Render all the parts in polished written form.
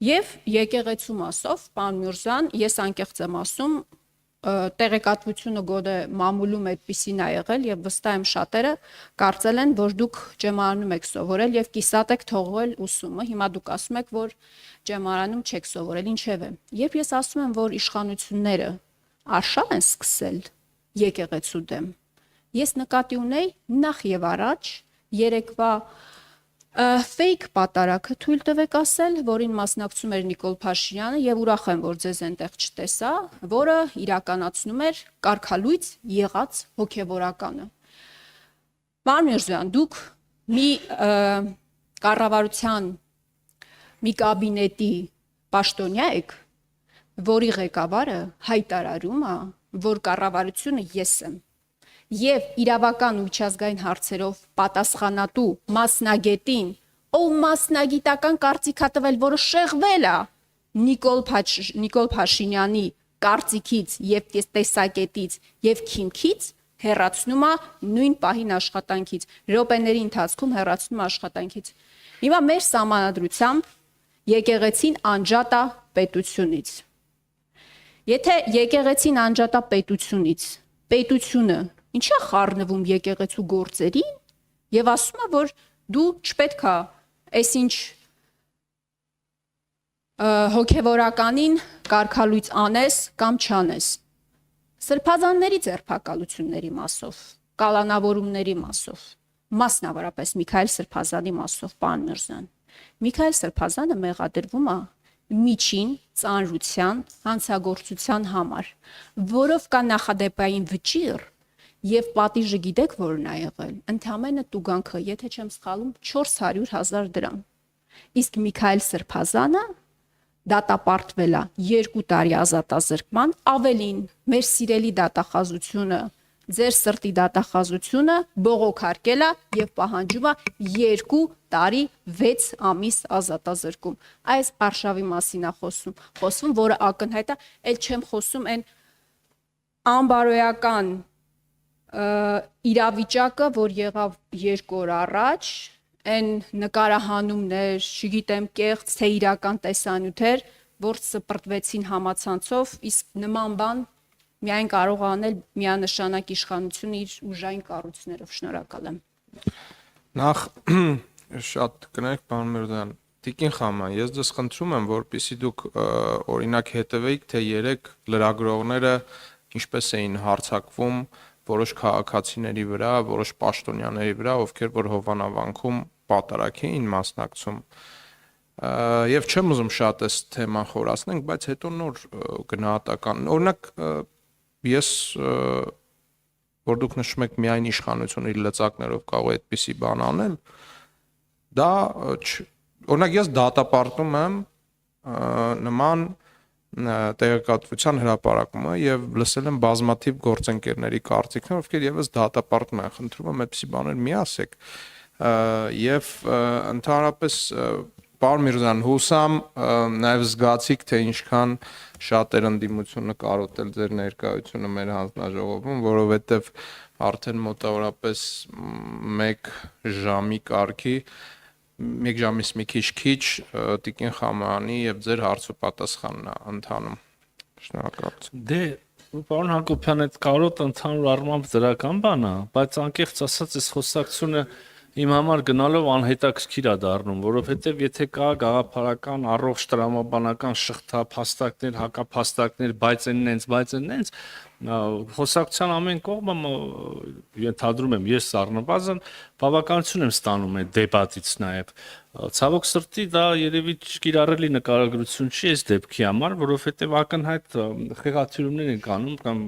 Եվ եկեղեցու մասով, պարոն Միրզյան, ես անկեղծ եմ ասում, տեղեկատվությունը գոնե մամուլում այդպիսին ա եղել եւ վստահ եմ շատերը կարծել են, որ դուք ջեմարանում եք սովորել եւ կիսատ եք թողել ուսումը։ Հիմա դուք ասում եք, որ ջեմարանում չեք սովորել, ինչևէ։ Երբ ես ասում եմ, որ իշխանությունները արշավ են սկսել եկեղեցու դեմ, ես նկատի ունեի նախ եւ առաջ երեկվա fake պատարակը թույլ տվեք ասել, որին մասնակցում էր Նիկոլ Փաշինյանը եւ ուրախ եմ, որ ձեզ այնտեղ չտեսա, որը իրականացնում էր կարգալույծ եղած հոգեվորականը։ Պարոն Միրզյան, դուք մի կառավարության մի կաբինետի պաշտոնյա եք, որի ղեկավարը հայտարարում է, որ կառավարությունը ես եմ։ Եվ իրավական ու միջազգային հարցերով պատասխանատու մասնագետին, ով մասնագիտական կարծիք ա տվել, որը շեղվել է Նիկոլ Փաշինյանի կարծիքից եւ տեսակետից եւ քիմքից, հեռացնում է նույն պահին աշխատանքից, րոպեների ընթացքում հեռացնում է աշխատանքից։ Հիմա մեր սահմանադրությամբ եկեղեցին անջատ է պետությունից։ Եթե եկեղեցին անջատ է պետությունից, պետությունը ինչա խառնվում եկեղեցու գործերին եւ ասում է, որ դու չպետք է այսինչ հոգեվորականին կարգալույծ անես կամ չանես։ Սրբազանների ձերբակալությունների մասով, կալանավորումների մասով, մասնավորապես Միքայել Սրբազանի մասով, պարոն Միրզյան, Միքայել Սրբազանը մեղադրվում է միջին ծանրության հանցագործության համար, որով կա նախադեպային վճիռ եւ պատիժը գիտեք որն ա եղել, ընդամենը տուգանքը, եթե չեմ սխալվում, 400,000 դրամ։ Իսկ Միքայել Սրբազանը դատապարտվել է 2 տարի ազատազրկման, ավելին մեր սիրելի դատախազությունը, ձեր սրտի դատախազությունը բողոքարկել է եւ պահանջում է 2 տարի 6 ամիս ազատազրկում։ Այս արշավի մասին է խոսվում, որը ակնհայտ է, ել չեմ խոսում այն անբարոյական իրավիճակը, որ եղավ 2 օր առաջ, այն նկարահանումներ, չգիտեմ, կեղծ թե իրական տեսանյութեր, որ սպրտվեցին համացանցով, իսկ նման բան միայն կարող անել միանշանակ իշխանությունը իր ուժային կառույցներով։ Շնորհակալ եմ։ Նախ շատ կներեք, պարոն Միրզյան, Տիկին Խաման, ես ձեզ խնդրում եմ, որպեսզի դուք օրինակ հետևեիք, թե 3 լրագրողները ինչպես էին հարձակվում որոշ քաղաքացիների վրա, որոշ պաշտոնյաների վրա, ովքեր որ Հովանավանքում պատարակ էին մասնակցում։ Եվ չեմ ուզում շատ այս թեման խորացնենք, բայց հետո նոր գնահատական։ Օրինակ ես որ դուք նշում եք միայն իշխանությունը իր լծակներով կարող է այդպիսի բան անել, դա օրինակ ես դատապարտում եմ նման տեղեկատվության հրապարակումը եւ լսել եմ բազմաթիվ գործընկերների կարծիքներ, ովքեր եւս դատապարտում են, խնդրում եմ այդպիսի բաներ մի ասեք։ Եվ ընդհանրապես պարոն Միրզյան, հուսամ նաեւ զգացիք, թե ինչքան շատ էր ընդդիմությունը կարոտել ձեր ներկայությունը մեր հանձնաժողովում, որովհետեւ արդեն մոտավորապես 1 ժամի կարգի 1 ժամից մի քիչ Տիկին Խամանի եւ ձեր հարցոպատասխանն է ընթանում։ Շնորհակալություն։ Դե պարոն Հակոբյան, այդ կարոտը ընդհանուր առմամբ դրական բան է, բայց անկեղծ ասած այս խոսակցությունը իմ համար գնալով անհետաքրքիր է դառնում, որովհետեւ եթե կա գաղափարական առողջ տրամաբանական շղթա, փաստակներ, հակափաստակներ, բայց այնենց խոսակցության ամեն կողմը ենթադրում եմ ես առնվազն բավականություն եմ ստանում այդ դեբատից նաև ցավոք սրտի դա երևի կիրառելի նկարագրություն չի այս դեպքի համար, որովհետև ակնհայտ խեղաթյուրումներ են կանում կամ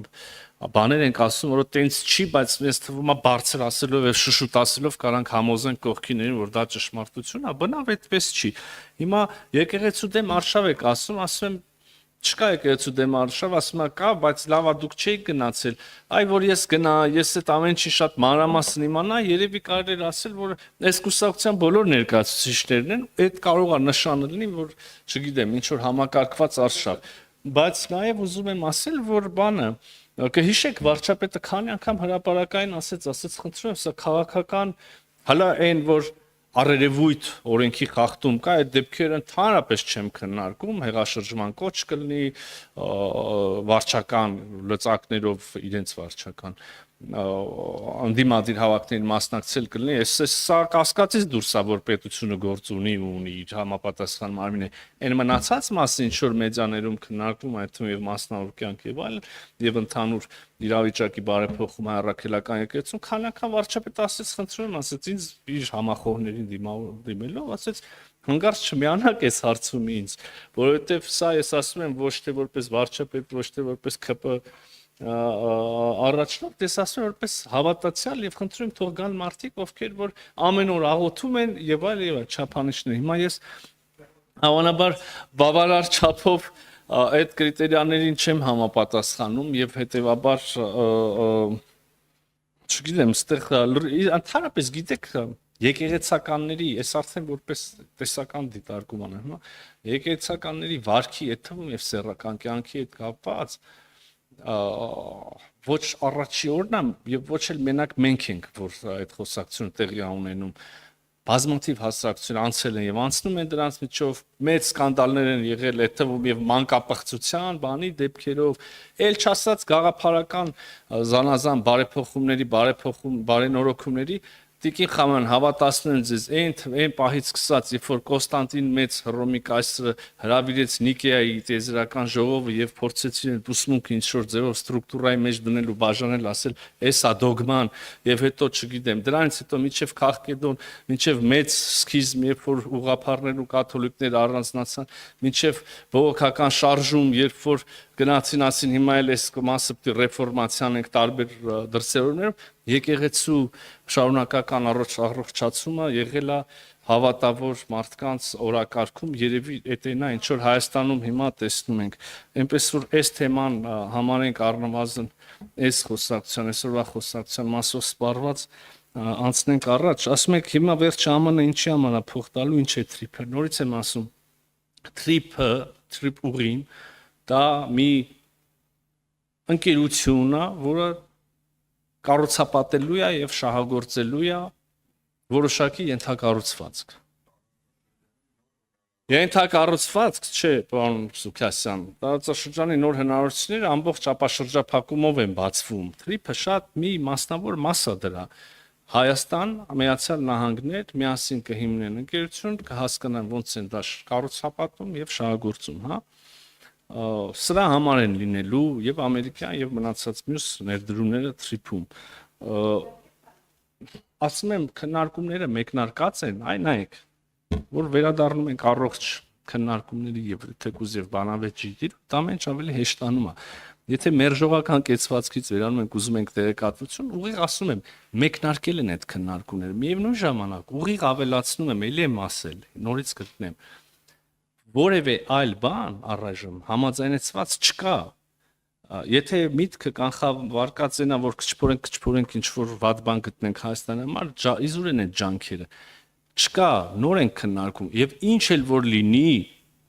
բաներ ենք ասում, որ տենց չի, բայց ինձ թվում է բարձր ասելով եւ շշուտ ասելով կարանք համոզենք կողքիներին, որ դա ճշմարտություն է, բնավ այդպես չի։ Հիմա եկեղեցու դեմ արշավ եք ասում եմ չկա եկեղեցու դեմ արշավ, ասում եմ կա, բայց լավ է դուք չեք գնացել։ Այ որ ես այդ ամեն ինչի շատ մանրամասն իմանա, երևի կարելի է ասել, որ այս կուսակցության բոլոր ներկայացուցիչներն են, այդ կարող է նշանը լինի, որ չգիտեմ, ինչ որ համակարգված արշավ։ Բայց նաև ուզում եմ ասել, որ բանը կհիշեք վարչապետը քանի անգամ հրապարակային ասեց, խնդրում եմ, սա քաղաքական հələ այն որ առերևույթ օրենքի խախտում կա, այդ դեպքերը ընդհանրապես չեմ քննարկում, հեղաշրջման կոչ կլինի, վարչական լծակներով իրենց վարչական անդիմադիր հավաքներին մասնակցել կլինի, սա կասկածից դուրս է, որ պետությունը գործ ունի ու ունի իր համապատասխան մարմինը, այն մնացած մասը ինչ որ մեդիաներում քննարկվում, այդ թվում եւ մասնավոր կյանք եւ այլն, եւ ընդհանուր իրավիճակի բարեփոխում առաքելական եկեղեցում, քանական վարչապետ ասեց, խնդրում եմ, ասեց ինձ իր համախոհներին դիմելով, ասեց հանգարց չմիանաք այս հարցում ինձ, որովհետեւ սա ես ասում եմ ոչ թե որպես վարչապետ, ոչ թե որպես ԿՊ առաջնորդ, ես ասում եմ որպես հավատացյալ եւ խնդրում եմ թող գան մարդիկ, ովքեր որ ամեն օր աղոթում են եւ այլ չափանիշներ։ Հիմա ես հավանաբար բավարար չափով այդ կրիտերիաներին չեմ համապատասխանում եւ հետեւաբար չգիտեմ, ստեղ ընդհանրապես գիտեք եկեղեցականների, ես արդեն որպես տեսական դիտարկում անեմ, հիմա եկեղեցականների վարքի այդ թվում եւ սեռական կյանքի հետ կապված ոչ առաջի օրն եմ եւ ոչ էլ մենակ մենք ենք, որ այդ խոսակցությունը տեղի ունենում բազմաթիվ հասարակություն անցել են եւ անցնում են դրանց միջով մեծ սկանդալներ են եղել այդ թվում եւ մանկապղծության բանի դեպքերով ել չասած գաղափարական զանազան բարենորոգումների Տիկին Խաման հավատացնում եմ ձեզ այն պահից սկսած, երբ որ Կոստանտին մեծ Հռոմի կայսրը հրավիրեց Նիկեայի տիեզերական ժողովը եւ փորձեցին այդ ուսմունքը ինչ որ ձևով ստրուկտուրայի մեջ դնել ու բաժանել, ասել, էսա դոգման եւ հետո չգիտեմ, դրանից հետո միջև Քաղկեդոն, միջև մեծ սքիզմ, երբ որ ուղղափառներն ու կաթոլիկները առանձնացան, միջև բողոքական շարժում, երբ որ գնացին ասին հիմա էլ այս մասը պիտի ռեֆորմացիան ենք տարբեր դրսևորումներով եկեղեցու շարունակական առողջացումը եղել է հավատավոր մարդկանց օրակարգում երևի էտենա ինչ որ Հայաստանում հիմա տեսնում ենք այնպես որ այս թեման համարենք առնվազն այս խոսակցության այսօրվա խոսակցության մասով սպառված անցնենք առաջ ասում եք հիմա վերջը ԱՄՆ ինչի համար է փող տալու ինչ է թրիփը նորից եմ ասում թրիփ ուղին դա մի ընկերություն է, որը կառուցապատելու է եւ շահագործելու է որոշակի ենթակառուցվածք։ Ենթակառուցվածք չէ, պարոն Սուքասյան, տարածաշրջանի նոր հնարավորությունները ամբողջ ապաշրջափակումով են բացվում։ Թրիփը շատ մի մասնավոր մաս է դրա։ Հայաստան, Միացյալ Նահանգներ միասին կհիմնեն ընկերություն, կհասկանան ոնց են դա կառուցապատում եւ շահագործում, հա։ Սրա համար են լինելու եւ ամերիկյան եւ մնացած մյուս ներդրումները թրիփում ասում եմ քննարկումները մեկնարկած են այ նայեք որ վերադառնում ենք առողջ քննարկումների եւ թեկուզ եւ բանավեճի դա մենչ ավելի հեշտանում է եթե մերժողական կեցվածքից վերանում ենք ուզում ենք տեղեկատվություն ուղիղ ասում եմ մեկնարկել են այդ քննարկումները միևնույն ժամանակ ուղիղ ավելացնում եմ ելի եմ ասել նորից գտնեմ որևէ այլ բան առայժմ համաձայնեցված չկա եթե միտքը կանխավարկած այնա որ քչփորենք ինչ որ վատ բան գտնենք Հայաստանի համար իզուր են այդ ջանքերը չկա նոր են քննարկում եւ ինչ էլ որ լինի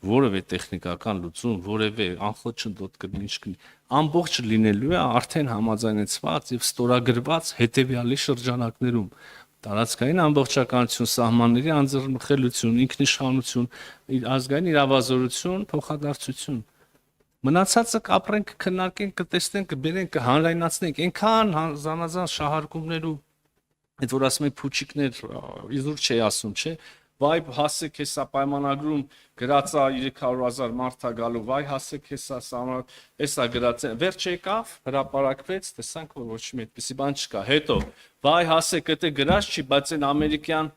որևէ տեխնիկական լուծում որևէ անխոտ չնդոտ կլինի ինչ կլինի ամբողջ լինելու է արդեն համաձայնեցված եւ ստորագրված հետեւյալի շրջանակներում տարածքային ամբողջականություն, սահմանների անձեռնխելություն, ինքնիշխանություն, ազգային իրավազորություն, փոխադարձություն։ Մնացածը կապրենք, քննարկենք, կտեսնենք, կբերենք, կհանրայնացնենք, այնքան զանազան շահարկումներ ու այդ որ ասում եք փուչիկներ, իզուր չի ասում, չէ՞։ Վայ հասեք հեսա պայմանագրում գրածա 300,000 մարդ է գալու, վայ հասեք հեսա էսա գրած է, վերջ եկավ, հրապարակվեց, տեսանք որ ոչ մի այդպիսի բան չկա, հետո վայ հասեք դա գրած չի, բայց այն ամերիկյան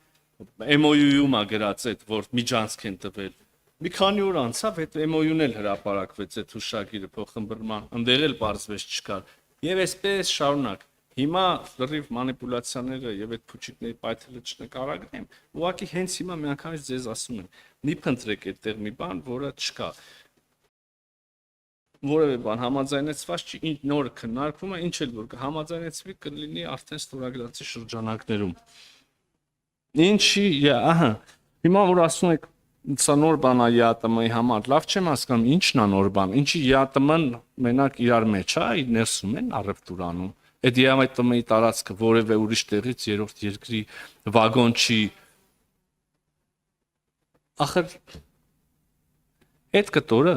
MOU-ում է գրած այդ որ միջանցք են տվել։ Մի քանի օր անցավ, այդ MOU-ն էլ հրապարակվեց այդ հուշագիրը փոխըմբռնման, ընդեղ էլ բարձվեց չկար։ Եվ այսպես շարունակ Հիմա լրիվ մանիպուլյացիաները եւ այդ փուչիկների պայթելը չնկարագրեմ, ուղղակի հենց հիմա միանգամից ձեզ ասում եմ, մի փնտրեք այդտեղ մի բան, որը չկա։ Որևէ բան համաձայնեցված չի, նոր քննարկվում է, ինչ էլ որ համաձայնեցվի կլինի արդեն ստորագրածի շրջանակներում։ Ինչի, ահա, հիմա որ ասում եք, սա նոր բան է ԵԱՏՄ-ի համար, լավ չեմ հասկանում, ինչն է նոր բան, ինչի ԵԱՏՄ-ն մենակ իրար մեջ է, ներսում են առևտուր անում։ Այդ ԵԱՏՄ-ի տարածքը որևէ ուրիշ տեղից երրորդ երկրի վագոն չի ախր այդ կտորը,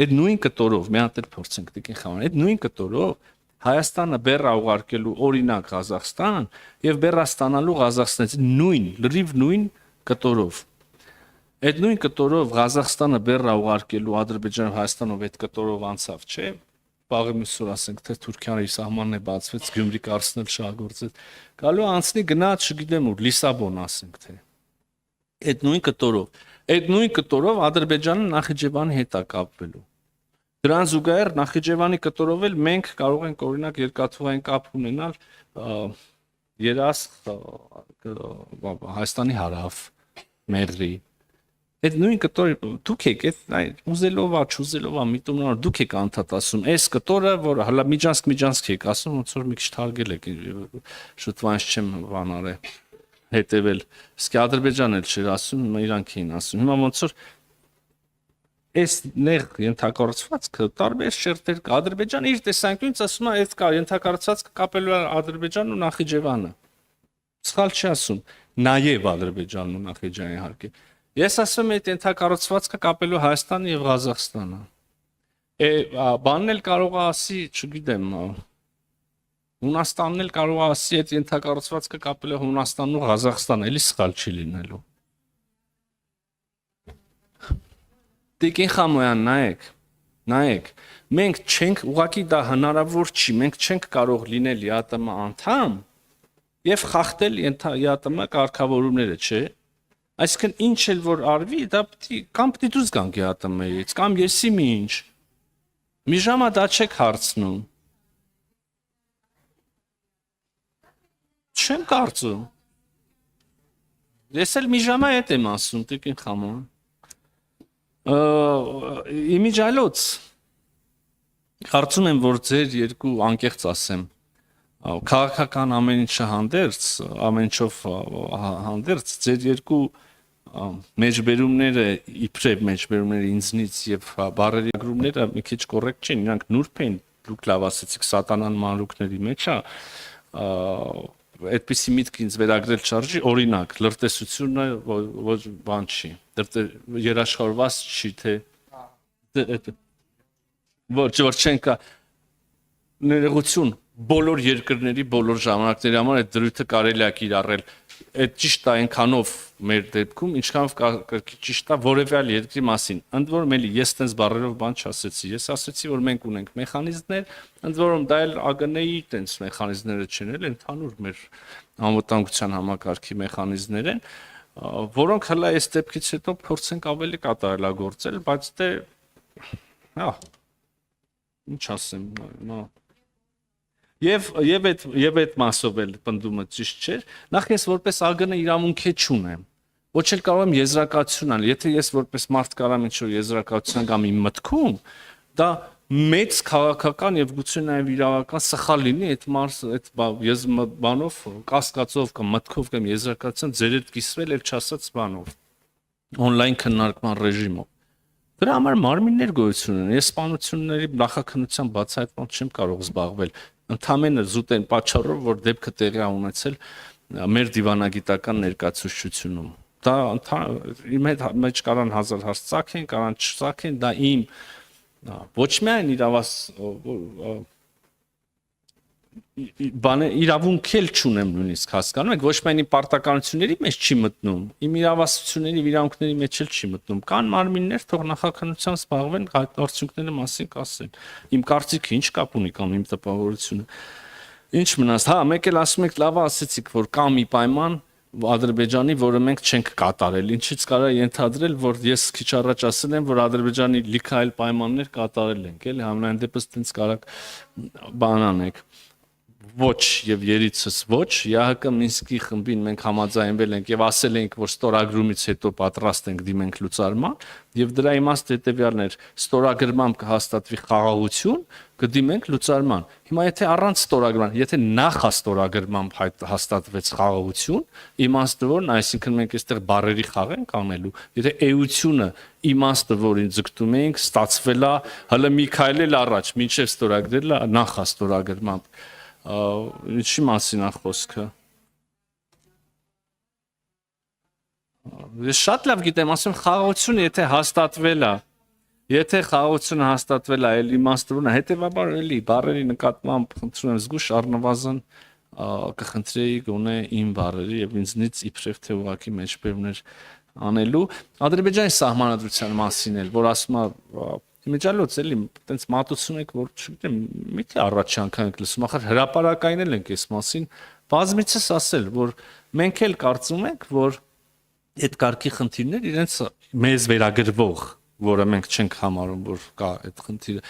այդ նույն կտորով մի հատ էլ փորձենք դիքին խաղան, այդ նույն կտորով Հայաստանը բեռ ուղարկելու օրինակ Ղազախստան եւ բեռ ստանալու Ղազախստանից նույն, լրիվ նույն կտորով։ Այդ նույն կտորով Ղազախստանը բեռ ուղարկելու Ադրբեջանը Հայաստանով այդ կտորով անցավ, չէ՞։ Բաղի միսուր ասենք թե Թուրքիան իր սահմանն է բացվեց, Գյումրի կարծնել շահգործեց։ Գալու անցնի գնաց, չգիտեմ ուր, Լիսաբոն ասենք թե։ Այդ նույն կտորով Ադրբեջանը Նախիջևանի հետ է կապվելու։ Դրան զուգահեռ Նախիջևանի կտորով էլ մենք կարող ենք օրինակ երկաթուղային կապ ունենալ երաս Հայաստանի հարավ մերրի։ Այդ նույն կտորը դուք եք այդ ուզելով, չուզելով, միտումնորոշ դուք եք անդադ ասում, այս կտորը, որ հələ միջանցք եք ասում, ոնց որ մի քիչ թարգել եք, շուտվանց չեմ բանարը հետևել։ Իսկ Ադրբեջանն էլ չէր ասում, իրանք էին ասում։ Հիմա ոնց որ այս նեղ ենթակառուցվածքը տարբեր շերտեր կա Ադրբեջանը իր տեսանկյունից ասում է այդ կա ենթակառուցվածքը կապելու Ադրբեջանն ու Նախիջևանը սխալ չի ասում նաև Ադրբեջանն ու Նախիջևանը իհարկե ես ասում եմ այդ ենթակառուցվածքը կապելու Հայաստանը եւ Ղազախստանը բանն էլ կարող է ասի չգիտեմ Հունաստանն էլ կարող է ասի այդ ենթակառուցվածքը կապելու Հունաստանն ու Ղազախստանը էլի սխալ չի լինելու Տիկին Խամոյան, նայեք, մենք չենք, ուղղակի դա հնարավոր չի, մենք չենք կարող լինել ԵԱՏՄ անդամ եւ խախտել ԵԱՏՄ կարգավորումները, չէ՞։ Այսինքն ինչ էլ որ արվի, դա պիտի դուրս գանք ԵԱՏՄ-ից, կամ եսի մի ինչ։ Մի ժամա դա չեք հարցնում։ Չեմ կարծում։ Ես էլ մի ժամա հետ եմ ասում, Տիկին Խամոյան։ Իմիջայլոց կարծում եմ որ ձեր երկու անկեղծ ասեմ քաղաքական ամեն ինչը հանդերձ ամեն ինչով հանդերձ ձեր երկու մեջբերումները իբրև մեջբերումները ինձնից եւ բարերի գրումները մի քիչ կոռեկտ չեն իրանք նուրբ են դուք լավ ասեցիք սատանան մանրուքների մեջ է այդպիսի միտք ինձ վերագրել չարժի օրինակ լրտեսությունը ոչ բան չի երաշխավորված չի թե ոչ չեն կա ներողություն բոլոր երկրների բոլոր ժամանակների համար այդ դրույթը կարելի է կիրառել այդ ճիշտ է այնքանով մեր դեպքում ինչքանով ճիշտ է որևէ այլ երկրի մասին ընդ որում էլի ես տենց բառերով բան չասեցի ես ասեցի որ մենք ունենք մեխանիզմներ ընդ որում դա էլ ԱԳՆ-ի տենց մեխանիզմները չեն էլ ընդհանուր մեր անվտանգության համակարգի մեխանիզմներ են որոնք հələ այս դեպքից հետո փորձենք ավելի կատարելագործել բայց դե ինչ ասեմ Եվ այդ մասով էլ պնդումը ճիշտ չէր նախ ես որպես ԱԳՆ իրավունք չունեմ ոչ էլ կարող եմ եզրակացություն անել եթե ես որպես մարդ կարամ ինչ-որ եզրակացություն կամ իմ մտքում դա մեծ քաղաքական եւ գուցե նաեւ իրավական սխալ լինի այդ ես բանով կասկածով կամ մտքով կամ եզրակացություն ձեր հետ կիսվել էլ չասած բանով on-line քննարկման ռեժիմով դրա համար մարմիններ գոյություն ունեն ես սպանությունների նախաքննության բացահայտման չեմ կարող զբաղվել ընդամենը զուտ են պատճառով որ դեպքը տեղի է ունեցել մեր դիվանագիտական ներկայացուցչությունում դա իմ հետ մեջ կարան հազար հարց ծագեն կարան չծագեն դա իմ ոչ միայն իրավունք էլ չունեմ նույնիսկ հասկանում եք ոչ միայն իմ պարտականությունների մեջ չի մտնում իմ իրավասությունների իրավունքների մեջ էլ չի մտնում կան մարմիններ թող նախաքննության զբաղվեն արդյունքների մասին կասեն իմ կարծիքը ինչ կապ ունի կամ իմ տպավորությունը ինչ մնաց մեկ էլ ասում եք լավ ասեցիք որ կա մի պայման Ադրբեջանի, որը մենք չենք կատարել, ինչից կարա ենթադրել, որ ես քիչ առաջ ասել եմ, որ Ադրբեջանի լիքը այլ պայմաններ կատարել ենք, էլի համենայն դեպս տենց կարակ բան անեք։ Ոչ եւ երիցս ոչ, ՀՀԿ Մինսկի խմբին մենք համաձայնվել ենք եւ ասել ենք, որ ստորագրումից հետո պատրաստ ենք դիմենք լուծարման եւ դրա իմաստը հետեւյալն էր, ստորագրմամբ կհաստատվի խաղաղություն, կդիմենք լուծարման։ Հիմա եթե առանց ստորագրման, եթե նախաստորագրմամբ հաստատվեց խաղաղություն, իմաստը որն, այսինքն մենք այստեղ բարերի խաղ ենք անելու, եթե էությունը իմաստը որին ձգտում ենք, ստացվել է, հələ մի քայլ էլ առաջ, մինչև ստորագրելը նախաստորագրմամբ ինչի մասին է խոսքը Ես շատ լավ գիտեմ, ասում խաղաղությունը եթե հաստատվել է, եթե խաղաղությունը հաստատվել է, էլ իմաստուն է, հետեւաբար էլի բառերի նկատմամբ խնդրում եմ զգուշ առնվազն կխնդրեի գոնե իմ բառերի եւ ինձնից իբրև թե ուղակի մեջբերումներ անելու Ադրբեջանի սահմանադրության մասին էլ, որ ասում է իմիջիալոց էլի այտենց մատուցում եք, որ չգիտեմ, միթե առաջի անգամ եք լսում, ախր հրապարակային էլ ենք այս մասին, բազմիցս ասել, որ մենք էլ կարծում ենք, որ այդ կարգի խնդիրներ իրենց մեզ վերագրվող, որը մենք չենք համարում, որ կա այդ խնդիրը,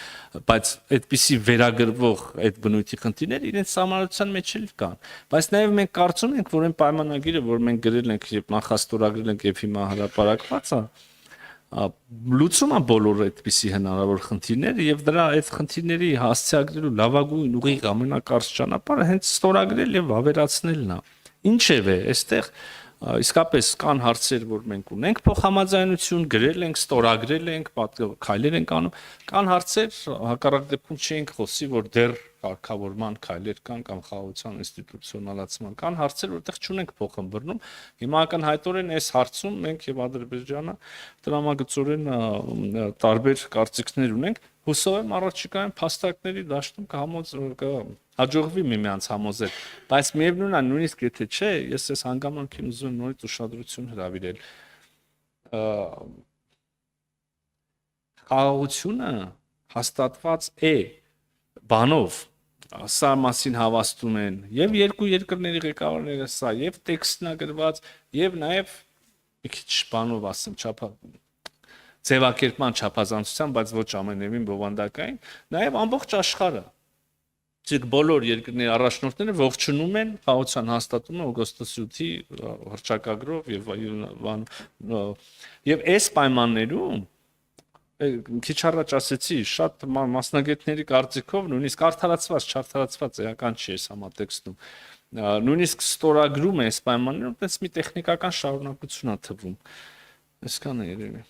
բայց այդպիսի վերագրվող այդ բնույթի խնդիրներ իրենց համարության մեջ էլ կան։ Բայց նաև մենք կարծում ենք, որ այն պայմանագիրը, որ մենք գրել ենք եւ նախաստորագրել ենք եւ հիմա հրապարակված է, լուծում է բոլոր այդպիսի հնարավոր խնդիրները եւ դրա այդ խնդիրների հասցեագրելու լավագույն ուղիղ ամենակարճ ճանապարհը հենց ստորագրել եւ ավերացնելն է։ Ինչևէ, այստեղ իսկապես կան հարցեր, որ մենք ունենք փոխհամաձայնություն, գրել ենք, ստորագրել ենք, քայլեր ենք անում, կան հարցեր, հակառակ դեպքում չենք խոսի, որ դեռ կարգավորման քայլեր կան կամ խաղաղության ինստիտուցիոնալացման կան հարցեր, որտեղ չունենք փոխըմբռնում։ Հիմա ակնհայտորեն այս հարցում մենք եւ Ադրբեջանը տրամագծորեն տարբեր կարծիքներ ունենք։ Հուսով եմ առաջիկայում փաստարկների դաշտում կհաջողվի միմյանց համոզել, բայց միևնույնն է, նույնիսկ եթե չէ, ես այս հանգամանքին ուզում եմ նորից ուշադրություն հրավիրել։ Խաղաղությունը հաստատված է բանով, սա մասին հավաստում են եւ երկու երկրների ղեկավարները, սա եւ տեքստն է գրված, եւ նաեւ մի քիչ բանով ասեմ, ձևակերպման չափազանցության, բայց ոչ ամենևին բովանդակային, նաեւ ամբողջ աշխարհը Իսկ բոլոր երկրների առաջնորդները ողջունում են խաղաղության հաստատումը օգոստոսի 8-ի հռչակագրով եւ այս պայմաններում քիչ առաջ ասեցի շատ մասնագետների կարծիքով նույնիսկ արդարացված, չարդարացված էական չի այս համատեքստում նույնիսկ ստորագրում է այս պայմաններում այդպես մի տեխնիկական շարունակություն է թվում այսքան է երևի